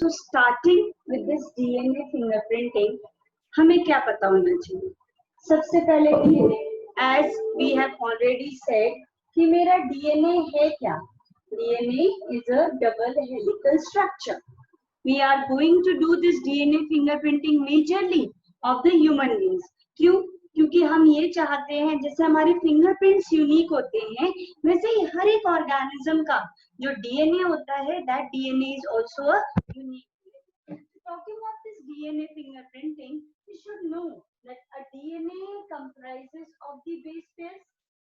So starting with this DNA fingerprinting, हमें क्या पता होना चाहिए? सबसे पहले DNA, as we have already said, कि मेरा DNA है क्या? DNA is a double helical structure. We are going to do this DNA fingerprinting majorly of the human beings. क्यों? क्योंकि हम ये चाहते हैं जैसे हमारे फिंगरप्रिंट्स यूनिक होते हैं वैसे ही हर एक ऑर्गेनिज्म का जो डीएनए होता है that DNA is also a unique. Talking of this DNA fingerprinting, we should know that a DNA comprises of the base pairs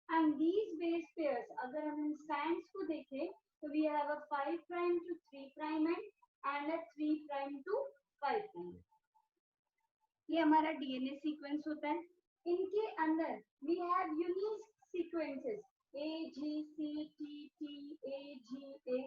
and these base pairs अगर हम इन strands को देखें तो we have a 5 prime to 3 prime and a 3 prime to 5 prime. ये हमारा DNA sequence होता है. इनके अंदर we have unique sequences A G C T T A G A.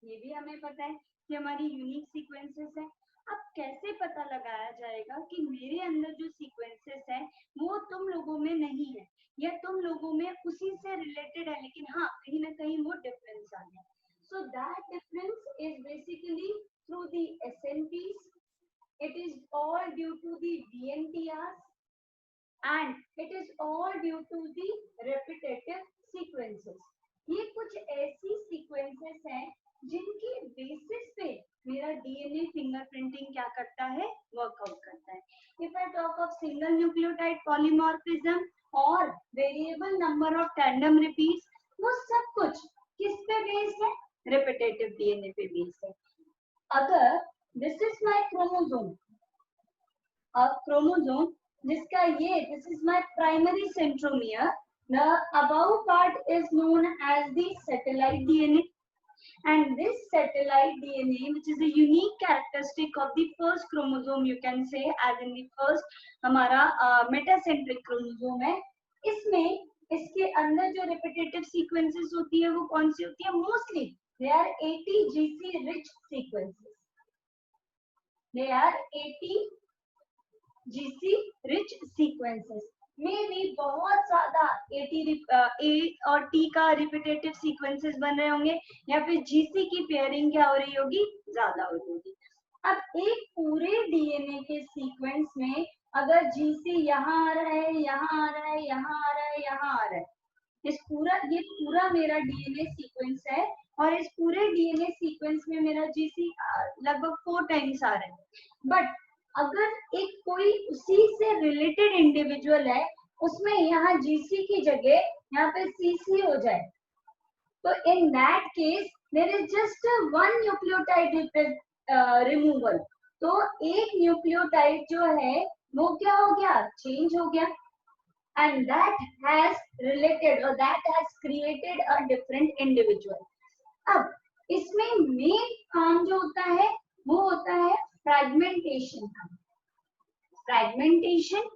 ये भी हमें पता है कि हमारी यूनिक सीक्वेंसेस है. अब कैसे पता लगाया जाएगा कि मेरे अंदर जो सीक्वेंसेस है वो तुम लोगों में नहीं है या तुम लोगों में उसी से रिलेटेड है लेकिन हाँ कहीं ना कहीं वो डिफरेंस आ गया. So that difference is basically through the SNPs. It is all due to the DNTRs and it is all due to the repetitive sequences. ये कुछ ऐसी sequences हैं जिनकी बेसिस पे मेरा DNA फिंगरप्रिंटिंग क्या करता है, वर्कआउट करता है. If I talk of single nucleotide polymorphism और variable number of tandem repeats, वो सब कुछ किस पे बेस्ड है? repetitive DNA पे बेस्ड है. अगर this is my chromosome, a chromosome जिसका ये this is my primary centromere, the above part is known as the satellite DNA and this satellite DNA which is a unique characteristic of the first chromosome, you can say as in the first हमारा metacentric chromosome है. इसमें इसके अंदर जो repetitive sequences होती है वो कौन सी होती है? Mostly they are ATGC rich sequences. They are ATGC rich sequences. में भी बहुत ज्यादा A और T का रिपीटेटिव सीक्वेंसेस बन रहे होंगे या फिर GC की पेयरिंग क्या हो रही होगी? ज्यादा हो रही होगी. अब एक पूरे डीएनए के सीक्वेंस में अगर GC यहाँ आ रहा है, यहाँ आ रहा है, यहाँ आ रहा है, यहाँ आ रहा है, ये पूरा मेरा डीएनए सीक्वेंस है और इस पूरे डीएनए सीक्वेंस में मेरा GC लगभग 4 टाइम्स आ रहा है. बट अगर एक कोई उसी से रिलेटेड इंडिविजुअल है उसमें यहाँ GC की जगह यहाँ पे CC हो जाए तो in that case there is just one nucleotide removal. तो एक न्यूक्लियोटाइड जो है वो क्या हो गया? चेंज हो गया and that has related or that has created a different individual. अब इसमें मेन काम जो होता है वो होता है फ्रैगमेंटेशन का. Fragmentation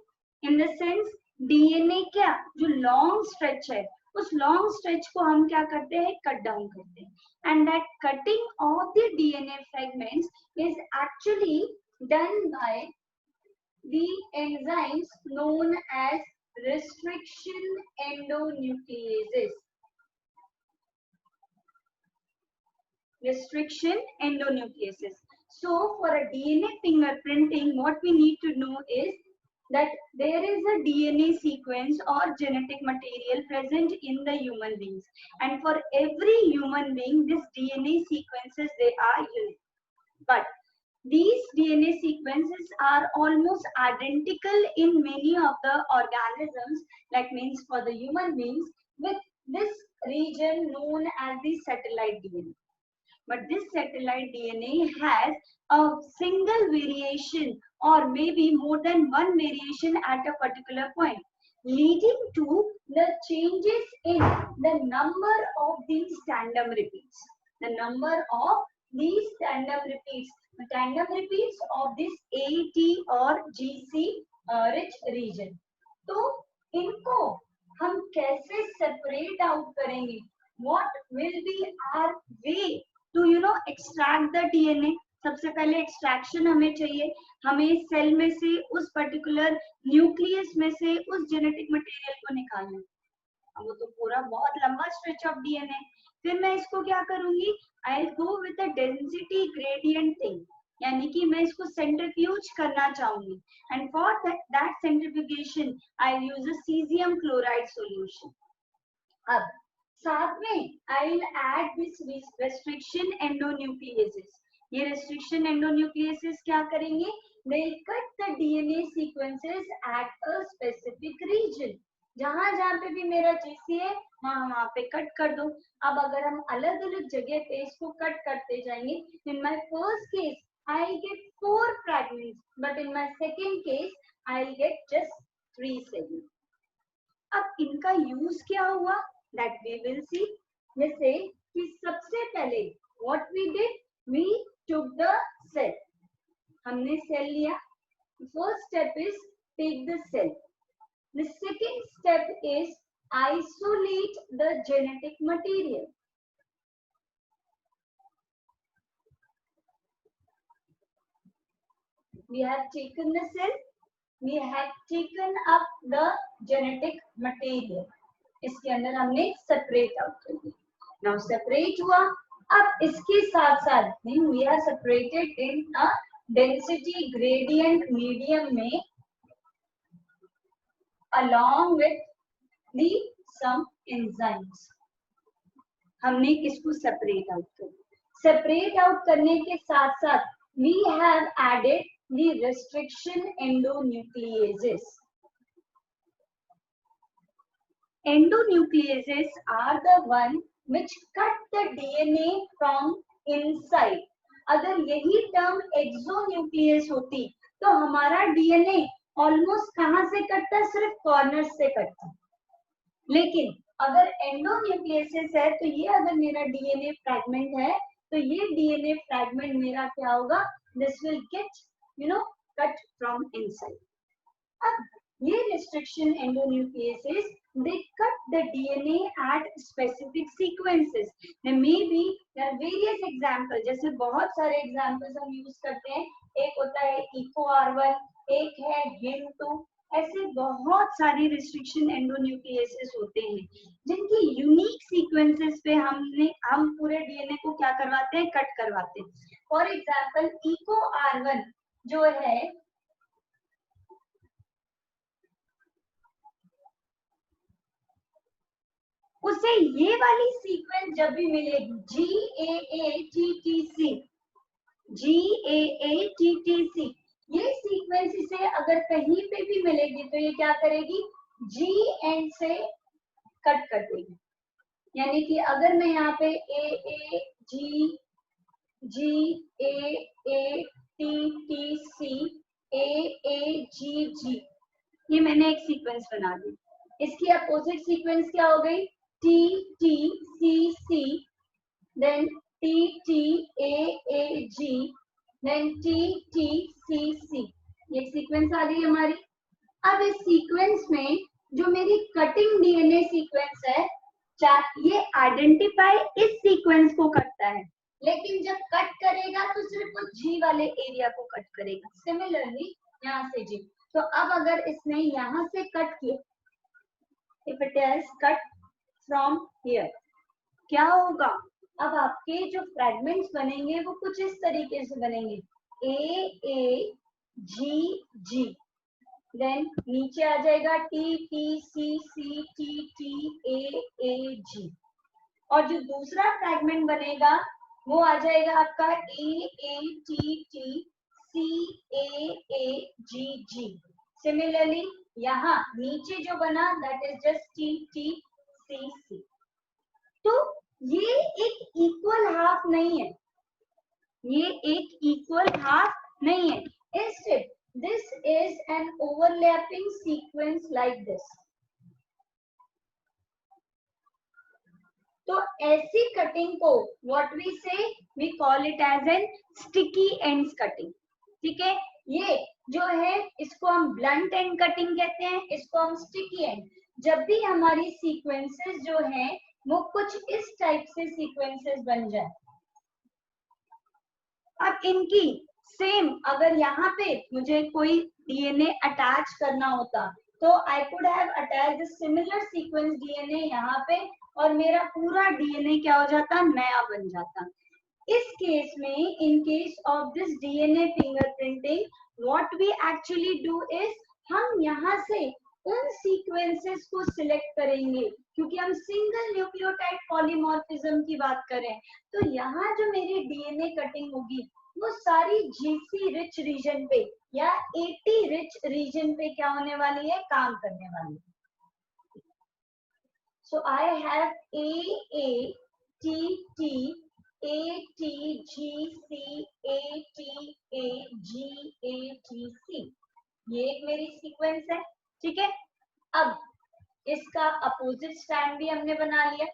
in the sense DNA क्या जो लॉन्ग स्ट्रेच है उस लॉन्ग स्ट्रेच को हम क्या करते हैं? कट डाउन करते हैं. And that cutting of the DNA fragments is actually done by the enzymes known as restriction endonucleases. Restriction endonucleases. So for a DNA fingerprinting, what we need to know is that there is a DNA sequence or genetic material present in the human beings, and for every human being, this DNA sequences they are unique. But these DNA sequences are almost identical in many of the organisms, like means for the human beings, with this region known as the satellite DNA. But this satellite DNA has a single variation or maybe more than one variation at a particular point, leading to the changes in the number of these tandem repeats. The number of these tandem repeats. The tandem repeats of this AT or GC rich region. तो इनको हम कैसे separate out करेंगे? What will be our way to extract the DNA? सबसे पहले extraction हमें चाहिए. हमें सेल में से उस पर्टिकुलर न्यूक्लियस में से उस जेनेटिक मटेरियल को निकालना है. वो तो पूरा बहुत लंबा स्ट्रेच ऑफ डीएनए. फिर मैं इसको क्या करूंगी? I will go with the density gradient thing. यानी कि मैं इसको सेंट्रीफ्यूज करना चाहूंगी, and for that centrifugation I use a caesium chloride solution. अब साथ में I will add this restriction endonucleases. ये रेस्ट्रिक्शन एंडोन्यूक्लियेसेस क्या करेंगे? They cut the DNA sequences at a specific region. जहां जहां पे भी मेरा जीसी है वहां पे कट कर दो। अब अगर हम अलग अलग जगह पे इसको कट करते जाएंगे, in my first case I get 4 fragments, but in my second case I will get just 3 segments. अब इनका यूज क्या हुआ, दैट वी विल सी। जैसे कि सबसे पहले what we did, we took the cell. हमने सेल लिया। First step is take the cell. The second step is isolate the genetic material. We have taken the cell, we have taken up the genetic material. इसके अंदर हमने separate out कर दिया. Now separate हुआ. अब इसके साथ साथ we are separated in a density gradient medium में along with the some enzymes. हमने इसको separate out कर दिया. Separate out करने के साथ साथ we have added the restriction endonucleases. Endonucleases are the one which cut the DNA from inside. अगर यही टर्म exonuclease होती तो हमारा DNA ऑलमोस्ट कहां से कटता? सिर्फ कॉर्नर से कटता। लेकिन अगर एंडोन्यूक्लियसेस है तो ये अगर मेरा डीएनए फ्रैगमेंट है तो ये डीएनए फ्रैगमेंट मेरा क्या होगा? This will get cut from inside. अब ये restriction endonucleases they cut the DNA at specific sequences. There may be there various example, जैसे बहुत सारे एग्जांपल्स हम यूज करते हैं। एक होता है EcoR1, एक है HIM2, ऐसे बहुत सारे रिस्ट्रिक्शन एंडोन्यूक्लियसेस होते हैं जिनकी यूनिक सीक्वेंसेस पे हम पूरे डीएनए को क्या करवाते हैं? कट करवाते हैं। फॉर एग्जांपल EcoR1 जो है उसे ये वाली सीक्वेंस जब भी मिलेगी GAATTC, ये सीक्वेंस इसे अगर कहीं पे भी मिलेगी तो ये क्या करेगी? G एंड से कट कर देगी। यानी कि अगर मैं यहाँ पे AAGAATTC ये मैंने एक सीक्वेंस बना दी। इसकी अपोजिट सीक्वेंस क्या हो गई? TTCC, then TTAAG, then TTCC, ये सीक्वेंस आ गई हमारी। अब इस सीक्वेंस में जो मेरी कटिंग डीएनए सीक्वेंस है, ये आइडेंटिफाई इस सीक्वेंस को करता है, लेकिन जब कट करेगा तो सिर्फ उस जी वाले एरिया को कट करेगा। सिमिलरली यहाँ से जी, तो अब अगर इसने यहाँ से कट किया, if it is cut from here, क्या होगा? अब आपके जो फ्रैगमेंट्स बनेंगे वो कुछ इस तरीके से बनेंगे, AAGG, देन नीचे आ जाएगा TTCCTTAAG, और जो दूसरा फ्रैगमेंट बनेगा वो आ जाएगा आपका AATTCAAGG। सिमिलरली यहाँ नीचे जो बना दैट इज जस्ट TTCC। तो ये एक इक्वल हाफ नहीं है, ये एक इक्वल हाफ नहीं है। Instead this is an overlapping sequence like this. तो ऐसी कटिंग को what we say, we call it as an sticky ends cutting. ठीक है, ये जो है इसको हम ब्लंट एंड कटिंग कहते हैं, इसको हम स्टिकी एंड। जब भी हमारी सीक्वेंसेस जो हैं वो कुछ इस टाइप से सीक्वेंसेस बन जाए। अब इनकी सेम अगर यहाँ पे मुझे कोई डीएनए अटैच करना होता तो I could have attached similar sequence DNA यहाँ पे, और मेरा पूरा डीएनए क्या हो जाता? नया बन जाता। इस केस में, in case of this DNA fingerprinting, what we actually do is, हम यहाँ से उन सीक्वेंसेस को सिलेक्ट करेंगे, क्योंकि हम सिंगल न्यूक्लियोटाइड पॉलीमॉर्फिज्म की बात करें, तो यहाँ जो मेरी डीएनए कटिंग होगी वो सारी जीसी रिच रीजन पे या एटी रिच रीजन पे क्या होने वाली है, काम करने वाली है. So I have A A T T A T G C A T A G A T C, ये एक मेरी सीक्वेंस है. ठीक है, अब इसका अपोजिट स्टैंड भी हमने बना लिया.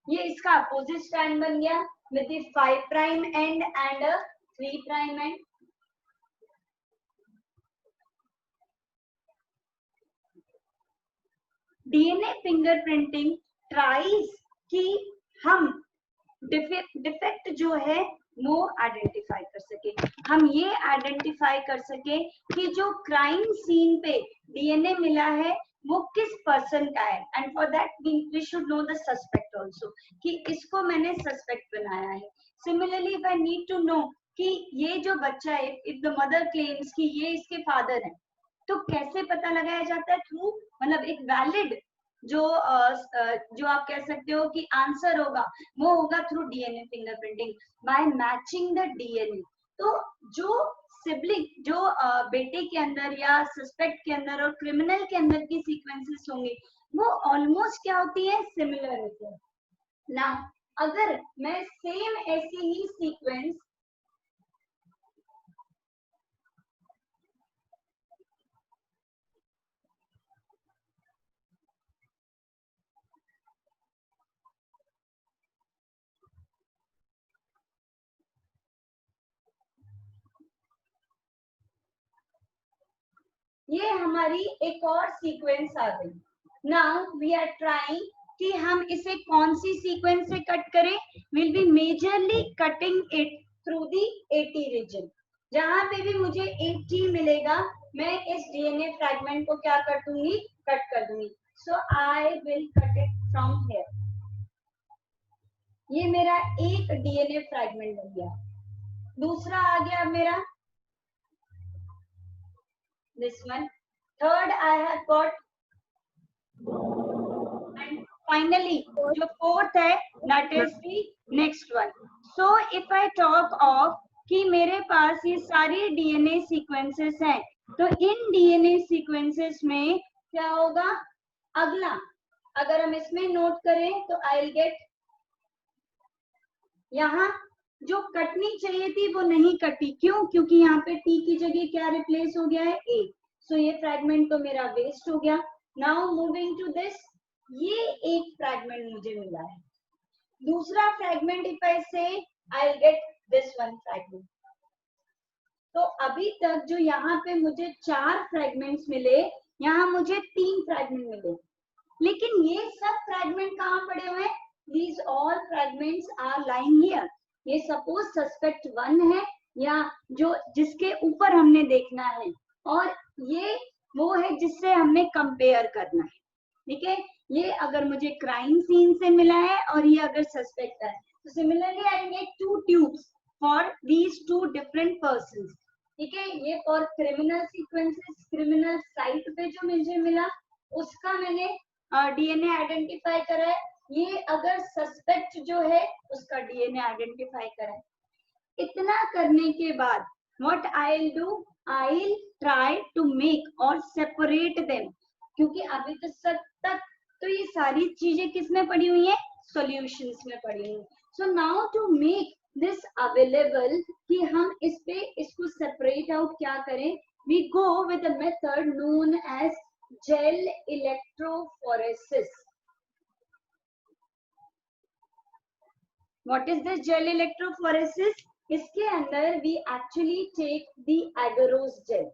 ये इसका अपोजिट स्टैंड बन गया with the 5 prime and and 3 prime and. DNA fingerprinting tries कि हम डिफेक्ट जो है वो आइडेंटिफाई कर सके. हम ये आइडेंटिफाई कर सके कि जो क्राइम सीन पे डीएनए मिला है वो किस पर्सन का है, and for that we should know the suspect also, कि इसको मैंने सस्पेक्ट बनाया है. Similarly if I need to know कि ये जो बच्चा है, इफ द मदर क्लेम्स कि ये इसके फादर है, तो कैसे पता लगाया जाता है? थ्रू, मतलब एक वैलिड जो आप कह सकते हो कि आंसर होगा, वो होगा through DNA fingerprinting by matching the DNA. तो जो सिबलिंग, जो बेटे के अंदर या सस्पेक्ट के अंदर और क्रिमिनल के अंदर की सीक्वेंसेस होंगे, वो ऑलमोस्ट क्या होती है, सिमिलर होती है ना. अगर मैं सेम ऐसी ही सीक्वेंस ये हमारी एक और सीक्वेंस आ गई. नाउ वी आर ट्राइंग कि हम इसे कौन सी सीक्वेंस से कट करें. Will be majorly cutting it through the AT region. जहां पे भी मुझे 80 मिलेगा, मैं इस डीएनए फ्रैगमेंट को क्या कर दूंगी, कट कर दूंगी. So I will cut it from here. ये मेरा एक डीएनए फ्रैगमेंट बन गया. दूसरा आ गया मेरा this one. Third I have got, and finally जो fourth है, that is the next one. So if I talk of कि मेरे पास ये सारी डीएनए सीक्वेंसेस हैं, तो इन डीएनए सीक्वेंसेस में क्या होगा, अगला अगर हम इसमें नोट करें तो आई विल गेट, यहाँ जो कटनी चाहिए थी वो नहीं कटी. क्यों? क्योंकि यहाँ पे टी की जगह क्या रिप्लेस हो गया है, ए. सो ये फ्रैगमेंट तो मेरा वेस्ट हो गया. नाउ मूविंग टू दिस, ये एक फ्रैगमेंट मुझे मिला है. दूसरा फ्रैगमेंट इफ आई से I will get this one fragment. तो अभी तक जो यहाँ पे मुझे 4 फ्रैगमेंट्स मिले, यहाँ मुझे 3 फ्रैगमेंट मिले, लेकिन ये सब फ्रैगमेंट कहाँ पड़े हुए हैं? These all fragments are lying here. ये सपोज सस्पेक्ट 1 है, या जो जिसके ऊपर हमने देखना है, और ये वो है जिससे हमने कंपेयर करना है. ठीक है, ये अगर मुझे क्राइम सीन से मिला है और ये अगर सस्पेक्ट है, तो similarly I get 2 tubes for these 2 different persons. ठीक है, ये for criminal sequences, criminal site पे जो मुझे मिला उसका मैंने डीएनए आइडेंटिफाई करा है. ये अगर सस्पेक्ट जो है उसका डीएनए आइडेंटिफाई करा है. इतना करने के बाद what I will do, I will try to make और सेपरेट देम, क्योंकि अभी तक तो ये सारी चीजें किसमें पड़ी हुई है, सॉल्यूशंस में पड़ी हुई. So now to make this available कि हम इस पे इसको सेपरेट आउट क्या करें, we go with a method known as gel electrophoresis. What is this gel electrophoresis? इसके अंदर we actually take the agarose gel.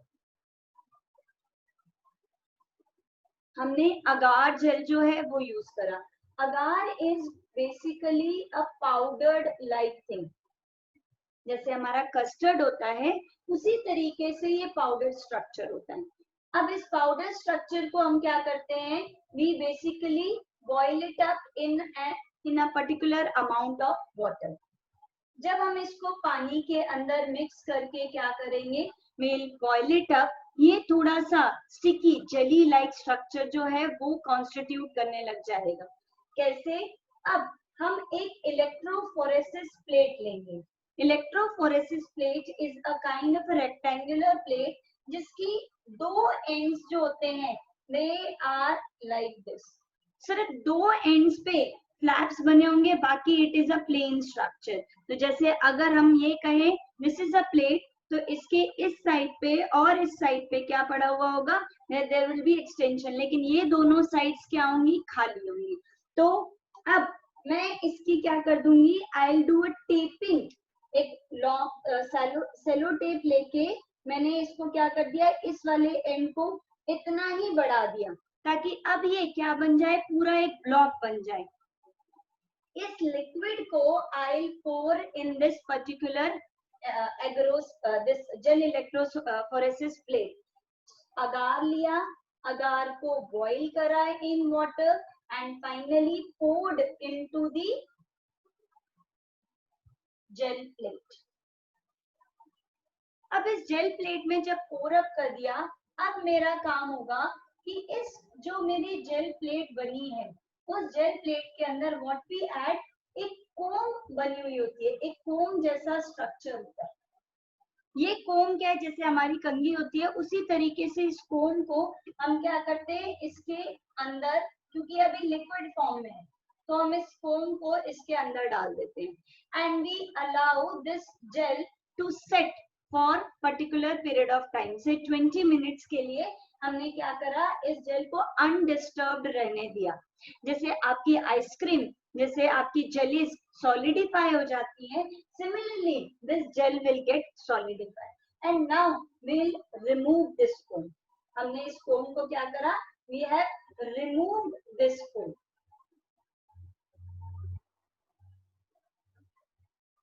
हमने अगार जेल जो है वो यूज करा. Agar is basically a powdered like thing. जैसे हमारा कस्टर्ड होता है उसी तरीके से ये पाउडर स्ट्रक्चर होता है. अब इस पाउडर स्ट्रक्चर को हम क्या करते हैं, we basically boil it up in a particular amount of water. जब हम इसको पानी के अंदर मिक्स करके क्या करेंगे, we'll boil it up, ये थोड़ा सा स्टिकी जेली लाइक स्ट्रक्चर जो है वो कॉन्स्टिट्यूट करने लग जाएगा। कैसे, अब हम एक इलेक्ट्रोफोरेसिस प्लेट लेंगे। Electrophoresis plate is a kind of rectangular plate जिसकी दो एंड्स जो होते हैं दे आर लाइक दिस, सिर्फ दो एंड्स पे फ्लैप्स बने होंगे, बाकी it is a plain structure. तो जैसे अगर हम ये कहें दिस इज अ प्लेट, तो इसके इस साइड पे और इस साइड पे क्या पड़ा हुआ होगा, देयर विल बी एक्सटेंशन, लेकिन ये दोनों साइड्स क्या होंगी, खाली होंगी। तो अब मैं इसकी क्या कर दूंगी, I will do a taping, एक लॉन्ग सेलो टेप लेके मैंने इसको क्या कर दिया, इस वाले एंड को इतना ही बढ़ा दिया ताकि अब ये क्या बन जाए, पूरा एक ब्लॉक बन जाए। इस लिक्विड को I pour in this particular this gel electrophoresis plate. Agar लिया, अगार को बॉइल करा in water and finally poured into the gel plate. अब इस जेल प्लेट में जब पोर अप कर दिया, अब मेरा काम होगा कि इस जो मेरी जेल प्लेट बनी है उस जेल प्लेट के अंदर व्हाट वी ऐड, एक कोम बनी हुई होती है, एक कोम जैसा स्ट्रक्चर होता है। ये कोम क्या है, जैसे हमारी कंघी होती है उसी तरीके से इस कोम को हम क्या करते हैं, इसके अंदर, क्योंकि अभी लिक्विड फॉर्म में है तो हम इस कोम को इसके अंदर डाल देते हैं and we allow this gel to set for particular period of time, say 20 minutes के लिए हमने क्या करा, इस जेल को अनडिस्टर्ब्ड रहने दिया। जैसे आपकी आइसक्रीम, जैसे आपकी जेलीज सॉलिडिफाई हो जाती है, similarly this gel will get solidified and now we'll remove this foam। हमने इस फोम को क्या करा, we have removed this foam।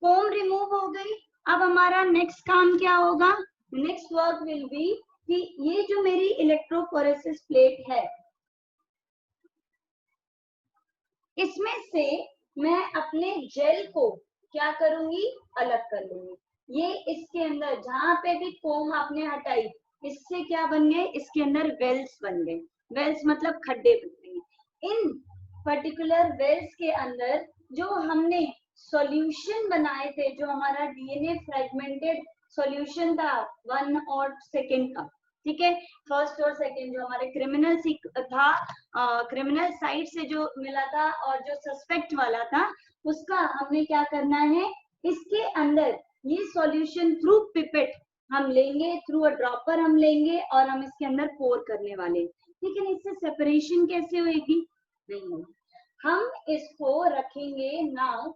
Foam remove हो गई। अब हमारा नेक्स्ट काम क्या होगा, नेक्स्ट वर्क विल बी कि ये जो मेरी इलेक्ट्रोफोरेसिस प्लेट है इसमें से मैं अपने जेल को क्या करूंगी, अलग कर लूंगी। ये इसके अंदर जहां पे भी कोम आपने हटाई, इससे क्या बन गए, इसके अंदर वेल्स बन गए। वेल्स मतलब खड्डे बन गए। इन पर्टिकुलर वेल्स के अंदर जो हमने सॉल्यूशन बनाए थे, जो हमारा डीएनए फ्रेगमेंटेड सॉल्यूशन था 1 और 2 का, ठीक है, फर्स्ट और सेकंड जो हमारे क्रिमिनल था, क्रिमिनल साइड से जो मिला था और जो सस्पेक्ट वाला था, उसका हमने क्या करना है, इसके अंदर ये सॉल्यूशन थ्रू पिपेट हम लेंगे, थ्रू अ ड्रॉपर हम लेंगे और हम इसके अंदर पोर करने वाले। लेकिन इससे सेपरेशन कैसे होगी, नहीं होगी। हम इसको रखेंगे now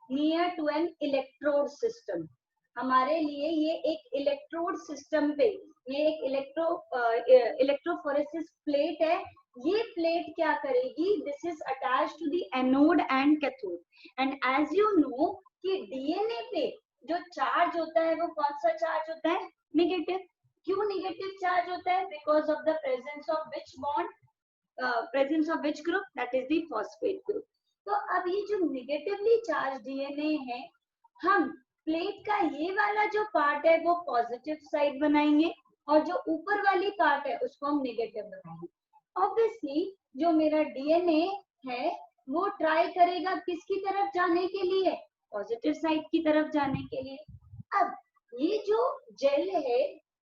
near to an electrode system. हमारे लिए ये एक इलेक्ट्रोड सिस्टम पे, ये एक इलेक्ट्रोफोरेसिस प्लेट है। ये प्लेट क्या करेगी, this is attach to the anode and cathode and as you know कि डीएनए पे जो चार्ज होता है वो कौन सा चार्ज होता है, नेगेटिव। क्यों नेगेटिव चार्ज होता है, because of the presence of which bond, presence of which group, that is the phosphate group. तो अब ये जो नेगेटिवली चार्ज डीएनए है, हम प्लेट का ये वाला जो पार्ट है वो पॉजिटिव साइड बनाएंगे और जो ऊपर वाली पार्ट है उसको हम नेगेटिव बनाएंगे। ऑब्वियसली जो मेरा डीएनए है वो ट्राई करेगा किसकी तरफ जाने के लिए, पॉजिटिव साइड की तरफ जाने के लिए। अब ये जो जेल है,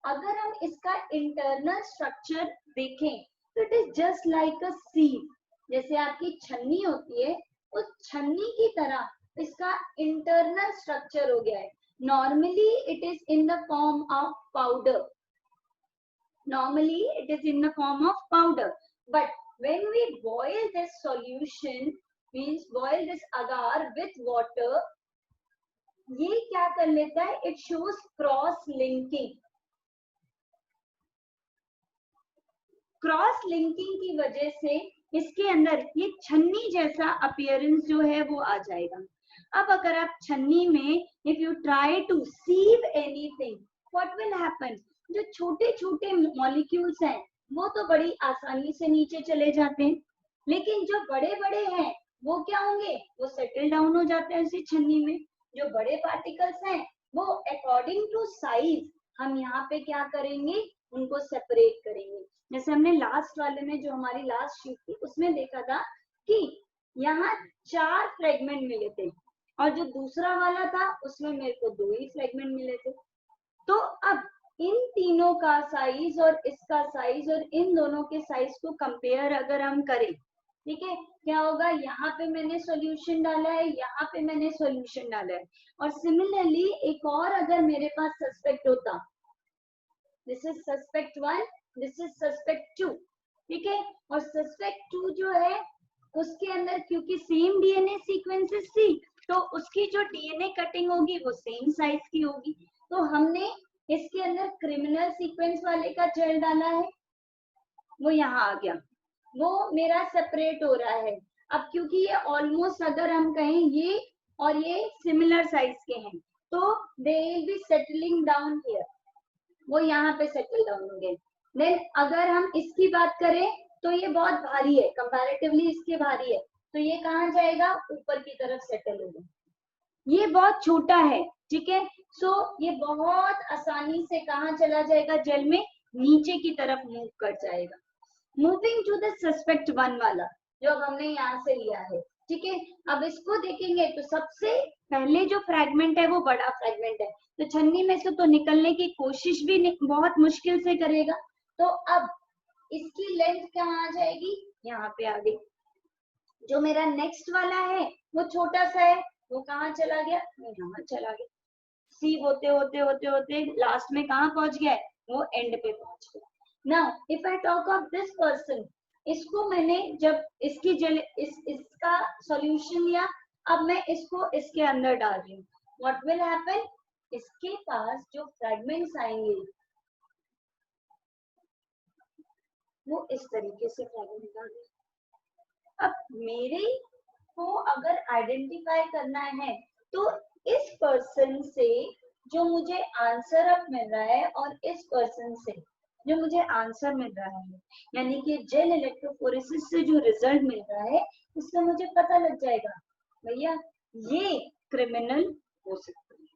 अगर हम इसका इंटरनल स्ट्रक्चर देखें तो it is just like a sieve. जैसे आपकी छन्नी होती है, उस छन्नी की तरह इसका इंटरनल स्ट्रक्चर हो गया है। Normally it is in the form of powder, normally it is in the form of powder, but when we boil this solution, means boil this agar with water, ये क्या कर लेता है, it shows cross linking। Cross linking की वजह से इसके अंदर ये छन्नी जैसा अपीयरेंस जो है वो आ जाएगा। अब अगर आप छन्नी में if you try to sieve anything, what will happen, जो छोटे छोटे मॉलिक्यूल्स हैं वो तो बड़ी आसानी से नीचे चले जाते हैं, लेकिन जो बड़े बड़े हैं वो क्या होंगे, वो सेटल डाउन हो जाते हैं इसी छन्नी में। जो बड़े पार्टिकल्स हैं वो अकॉर्डिंग टू साइज हम यहाँ पे क्या करेंगे, उनको सेपरेट करेंगे। जैसे हमने लास्ट वाले में, जो हमारी लास्ट शीट थी उसमें देखा था कि यहाँ 4 फ्रेगमेंट मिले थे और जो दूसरा वाला था उसमें मेरे को 2 ही फ्रेगमेंट मिले थे। तो अब इन तीनों का साइज और इसका साइज और इन दोनों के साइज को कंपेयर अगर हम करें, ठीक है, क्या होगा, यहाँ पे मैंने सॉल्यूशन डाला है, यहाँ पे मैंने सॉल्यूशन डाला है, और सिमिलरली एक और अगर मेरे पास सस्पेक्ट होता, this is suspect 1, this is suspect 2, ठीक है, और सस्पेक्ट 2 जो है उसके अंदर क्योंकि सेम डीएनए सीक्वेंसेस थी तो उसकी जो डीएनए कटिंग होगी वो सेम साइज की होगी। तो हमने इसके अंदर क्रिमिनल सीक्वेंस वाले का जेल डाला है, वो यहाँ आ गया, वो मेरा सेपरेट हो रहा है। अब क्योंकि ये ऑलमोस्ट अगर हम कहें ये और ये सिमिलर साइज के हैं तो they will be settling down here, वो यहाँ पे सेटल डाउन हो गए। देन अगर हम इसकी बात करें तो ये बहुत भारी है, कंपैरेटिवली इसके भारी है, तो ये कहाँ जाएगा, ऊपर की तरफ सेटल होगा। ये बहुत छोटा है, ठीक है, सो ये बहुत आसानी से कहाँ चला जाएगा, जेल में नीचे की तरफ मूव कर जाएगा। मूविंग टू द सस्पेक्ट 1 वाला जो अब हमने यहाँ से लिया है, ठीक है, अब इसको देखेंगे तो सबसे पहले जो फ्रैगमेंट है वो बड़ा फ्रैगमेंट है, तो छन्नी में से तो निकलने की कोशिश भी बहुत मुश्किल से करेगा। तो अब इसकी लेंथ कहाँ आ जाएगी, यहाँ पे आ गई। जो मेरा नेक्स्ट वाला है वो छोटा सा है, वो कहाँ चला गया, वो यहाँ चला गया। सी होते होते होते होते लास्ट में कहाँ पहुंच गया है, वो एंड पे पहुंच गया। Now if I talk of this person, इसको मैंने जब इसकी इसका सॉल्यूशन लिया, अब मैं इसको इसके अंदर डाल रही हूँ, व्हाट विल हैपन, इसके पास जो फ्रेगमेंट्स आएंगे वो इस तरीके से फ्रेगमेंट आएंगे। अब मेरे को अगर आइडेंटिफाई करना है तो इस पर्सन से जो मुझे आंसर अब मिल रहा है और इस पर्सन से जो मुझे आंसर मिल रहा है, यानी कि जेल इलेक्ट्रोफोरेसिस से जो रिजल्ट मिल रहा है उससे मुझे पता लग जाएगा भैया ये क्रिमिनल हो सकता है,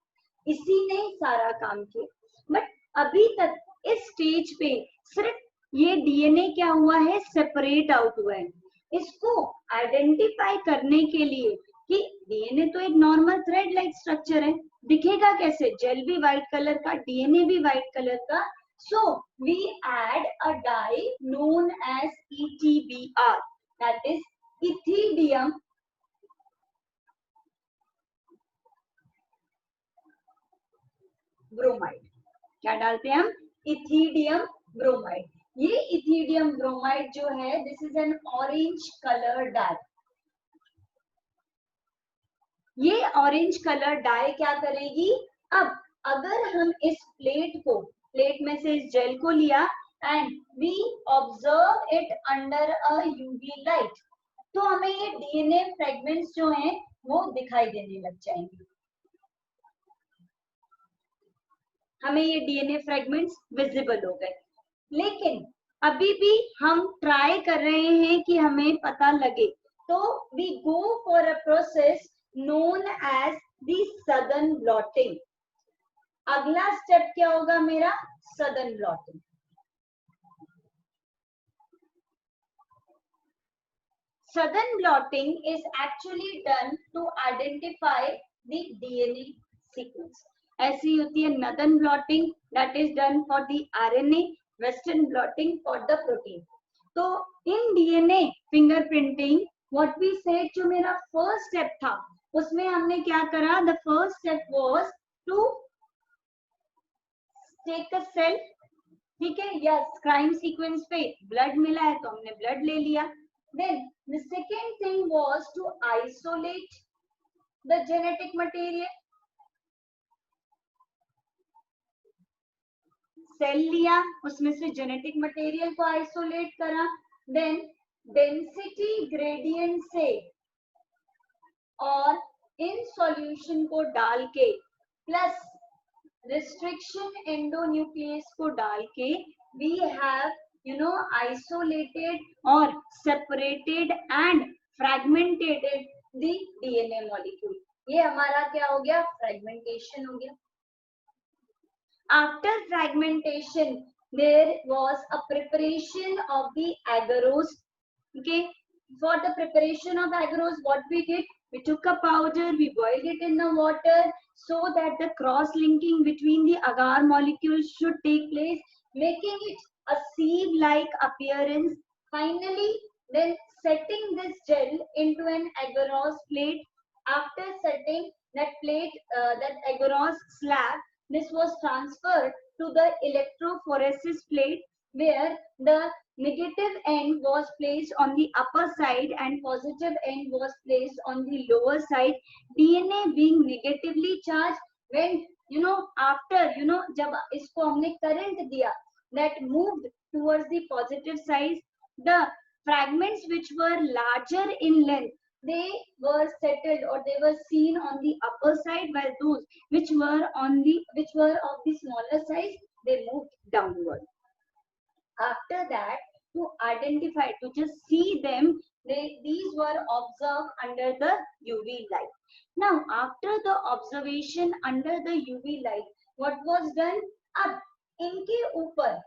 इसी ने सारा काम किया। बट अभी तक इस स्टेज पे सिर्फ ये डीएनए क्या हुआ है, सेपरेट आउट हुआ है। इसको आइडेंटिफाई करने के लिए कि डीएनए तो एक नॉर्मल थ्रेड लाइक स्ट्रक्चर है, दिखेगा कैसे, जेल भी व्हाइट कलर का, डीएनए भी व्हाइट कलर का, so we add a dye known as ETBR, that is ethidium bromide. क्या डालते हैं हम, इथिडियम ब्रोमाइड। ये इथिडियम ब्रोमाइड जो है this is an orange colour dye. ये ऑरेंज कलर डाई क्या करेगी, अब अगर हम इस प्लेट में से इस जेल को लिया and we observe it under a UV light, तो हमें ये डीएनए फ्रेगमेंट्स जो हैं वो दिखाई देने लग जाएंगे, हमें ये डीएनए फ्रेगमेंट्स विजिबल हो गए। लेकिन अभी भी हम ट्राई कर रहे हैं कि हमें पता लगे, तो we go for a process known as the southern blotting। अगला स्टेप क्या होगा मेरा, southern blotting। Southern blotting is actually done to identify the DNA sequence। ऐसी होती है northern blotting, that is done for the RNA, western blotting for the protein। तो in DNA fingerprinting what we said, जो मेरा first step था उसमें हमने क्या करा, the first step was to take a cell, ठीक है, यस क्राइम सीक्वेंस पे ब्लड मिला है तो हमने ब्लड ले लिया। Then the second thing was to isolate the genetic material, cell लिया उसमें से जेनेटिक मटेरियल को आइसोलेट करा, देन डेंसिटी ग्रेडियंट से और इन सॉल्यूशन को डाल के प्लस रिस्ट्रिक्शन एंडोन्यूक्लियस को डाल के we have isolated or separated and fragmented the DNA molecule. ये हमारा क्या हो गया? फ्रेगमेंटेशन हो गया. After fragmentation, there was a preparation of the agarose. Okay, for the preparation of agarose, what we did? We took a powder, we boiled it in the water so that the cross-linking between the agar molecules should take place, making it a sieve-like appearance. Finally, then setting this gel into an agarose plate. After setting that plate, that agarose slab, this was transferred to the electrophoresis plate, where the negative end was placed on the upper side and positive end was placed on the lower side. DNA being negatively charged, when after जब इसको हमने current दिया, that moved towards the positive side, the fragments which were larger in length, they were settled or they were seen on the upper side, while those which were of the smaller size, they moved downward. After that, to identify, to just see them, these were observed under the UV light. Now, after the observation under the UV light, what was done? अब इनके ऊपर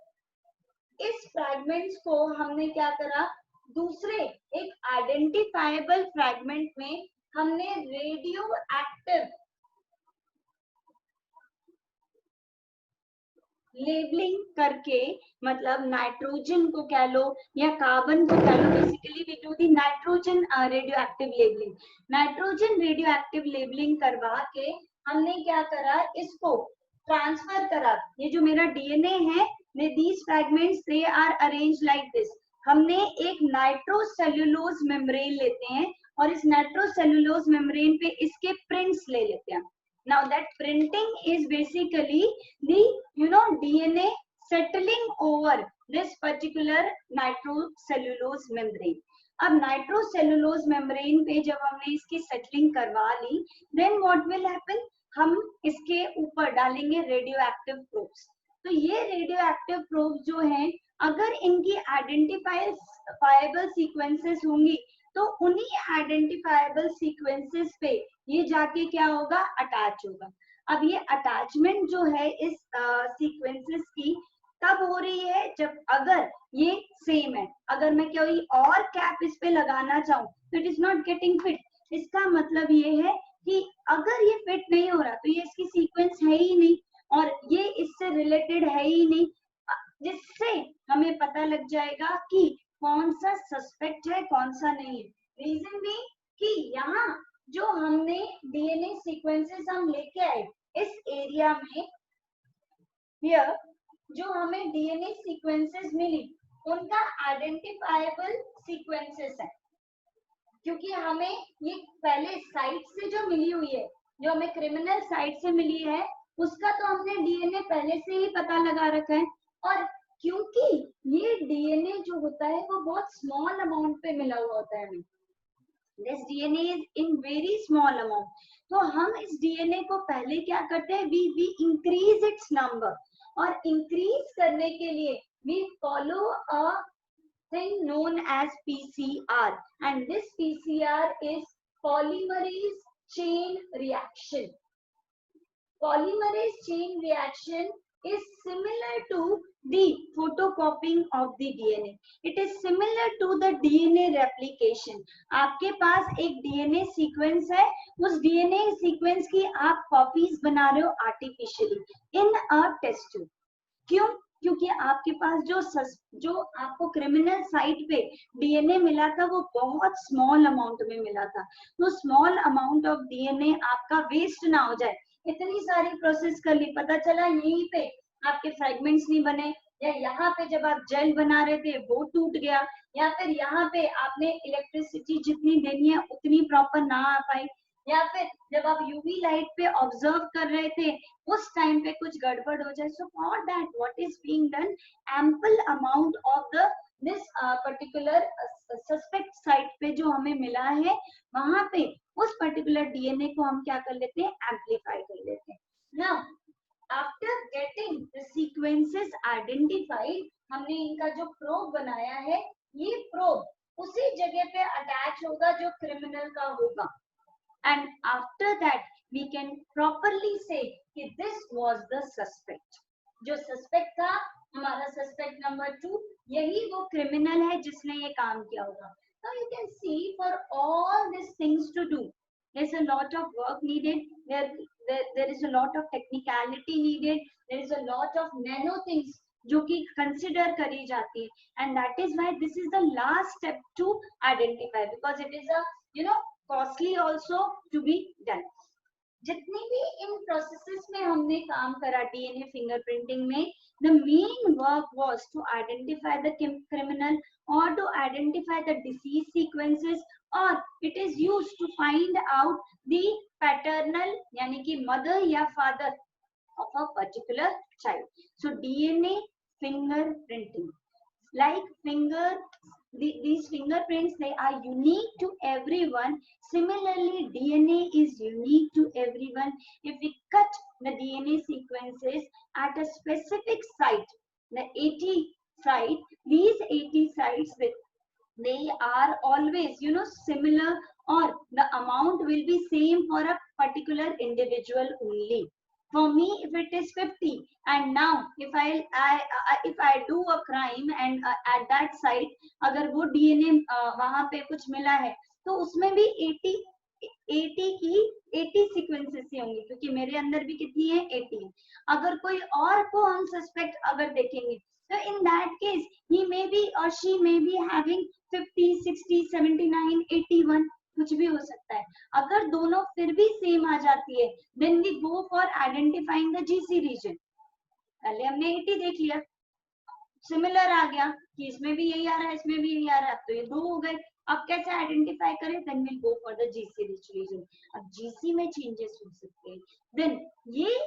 इस fragments को हमने क्या करा? दूसरे एक आइडेंटिफाइबल फ्रैगमेंट में हमने रेडियो एक्टिव लेबलिंग करके, मतलब नाइट्रोजन को कह लो या कार्बन को कह लो, basically we do the nitrogen radio active labelling. Nitrogen radio active labelling करवा के हमने क्या करा? इसको ट्रांसफर करा. ये जो मेरा डीएनए है, these fragments they are arranged like this. हमने एक नाइट्रोसेल्यूलोज मेम्ब्रेन लेते हैं और इस नाइट्रोसेल्यूलोज मेम्ब्रेन पे इसके प्रिंट्स ले लेते हैं. Now that printing is basically the DNA settling over this particular nitrocellulose membrane. अब नाइट्रोसेल्यूलोज मेम्ब्रेन पे जब हमने इसकी सेटलिंग करवा ली, then what will happen? हम इसके ऊपर डालेंगे रेडियो एक्टिव प्रोब्स. तो ये रेडियो एक्टिव प्रोब जो हैं, अगर इनकी आइडेंटिफाइबल सीक्वेंसेस होंगी, तो उन्हीं आइडेंटिफाइबल सीक्वेंसेस पे ये जाके क्या होगा? अटैच होगा. अब ये अटैचमेंट जो है इस सीक्वेंसेस की तब हो रही है जब अगर ये सेम है. अगर मैं कोई और कैप इस पे लगाना चाहूँ तो it is not getting fit. इसका मतलब ये है कि अगर ये फिट नहीं हो रहा तो ये इसकी सीक्वेंस है ही नहीं और ये इससे रिलेटेड है ही नहीं, जिससे हमें पता लग जाएगा कि कौन सा सस्पेक्ट है कौन सा नहीं है. रीजन भी कि यहाँ जो हमने डीएनए सीक्वेंसेस हम लेके आए इस एरिया में, हियर जो हमें डीएनए सीक्वेंसेस मिली उनका आइडेंटिफाइबल सीक्वेंसेस है, क्योंकि हमें ये पहले साइट से जो मिली हुई है, जो हमें क्रिमिनल साइट से मिली है, उसका तो हमने डीएनए पहले से ही पता लगा रखा है. और क्योंकि ये डीएनए जो होता है वो बहुत स्मॉल अमाउंट पे मिला हुआ होता है, हमें this DNA is in very small amount, तो हम इस डीएनए को पहले क्या करते हैं? We increase its number. और इंक्रीज करने के लिए we follow a thing known as PCR, and this PCR is polymerase chain reaction. Polymerase chain reaction is similar to the photocopying of the DNA. It is similar to the DNA replication. आपके पास एक DNA sequence है, उस DNA sequence की आप copies बना रहे हो artificially in a test tube. क्यों? क्योंकि आपके पास जो आपको क्रिमिनल साइट पे डीएनए मिला था वो बहुत स्मॉल अमाउंट में मिला था. तो स्मॉल अमाउंट ऑफ डीएनए आपका वेस्ट ना हो जाए, इतनी सारी प्रोसेस कर ली, पता चला यहीं पे आपके फ्रेगमेंट्स नहीं बने, या यहाँ पे जब आप जेल बना रहे थे वो टूट गया, या फिर यहाँ पे आपने इलेक्ट्रिसिटी जितनी देनी है उतनी प्रॉपर ना आ पाई, या फिर जब आप यूवी लाइट पे ऑब्जर्व कर रहे थे उस टाइम पे कुछ गड़बड़ हो जाए. So for that what is being done, ample amount of this particular suspect site पे जो हमें मिला है, वहां पे उस पर्टिकुलर डीएनए को हम क्या कर लेते हैं? एम्पलीफाई कर लेते हैं. Now after getting the sequences identified, हमने इनका जो प्रोब बनाया है, ये प्रोब उसी जगह पे अटैच होगा जो क्रिमिनल का होगा, and after that we can properly say कि दिस वाज द सस्पेक्ट। जो सस्पेक्ट था हमारा सस्पेक्ट नंबर 2, यही वो क्रिमिनल है जिसने ये काम किया होगा। Now you can see for all these things to do, there's a lot of work needed. There is a lot of technicality needed. There is a lot of nano things जो कि consider करी जाती है, and that is why this is the last step to identify, because it is a costly also to be done. जितनी भी इन processes में हमने काम करा डीएनए फिंगरप्रिंटिंग में, the main work was to identify the criminal और to identify the disease sequences, और it is used to find out the paternal यानी कि मदर या father of a particular child. So DNA fingerprinting, like these fingerprints, they are unique to everyone. Similarly, DNA is unique to everyone. If we cut the DNA sequences at a specific site, the 80 site, these 80 sites, they are always similar, or the amount will be same for a particular individual only. For me, if it is 50, and now if I do a crime and at that site अगर वो DNA वहां पे कुछ मिला है, तो उसमें भी 80 की 80 सीक्वेंसेस ही होंगी, क्योंकि मेरे अंदर भी कितनी है 80। अगर कोई और को हम सस्पेक्ट अगर देखेंगे, तो in that case he may be or she may be having 50, 60, 79, 81, कुछ भी हो सकता है। अगर दोनों फिर भी सेम आ जाती है, then we go for identifying the GC region. पहले हमने 80 देख लिया, सिमिलर आ गया कि इसमें भी यही आ रहा है, इसमें भी यही आ रहा है, तो ये 2 हो गए। अब कैसे आइडेंटिफाई करें? Then we go for the GC region. अब जीसी में चेंजेस हो सकते हैं, देन ये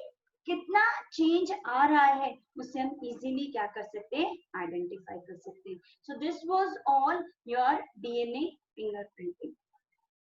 कितना चेंज आ रहा है उससे हम इजीली क्या कर सकते हैं? आइडेंटिफाई कर सकते हैं। So this was all your DNA fingerprinting.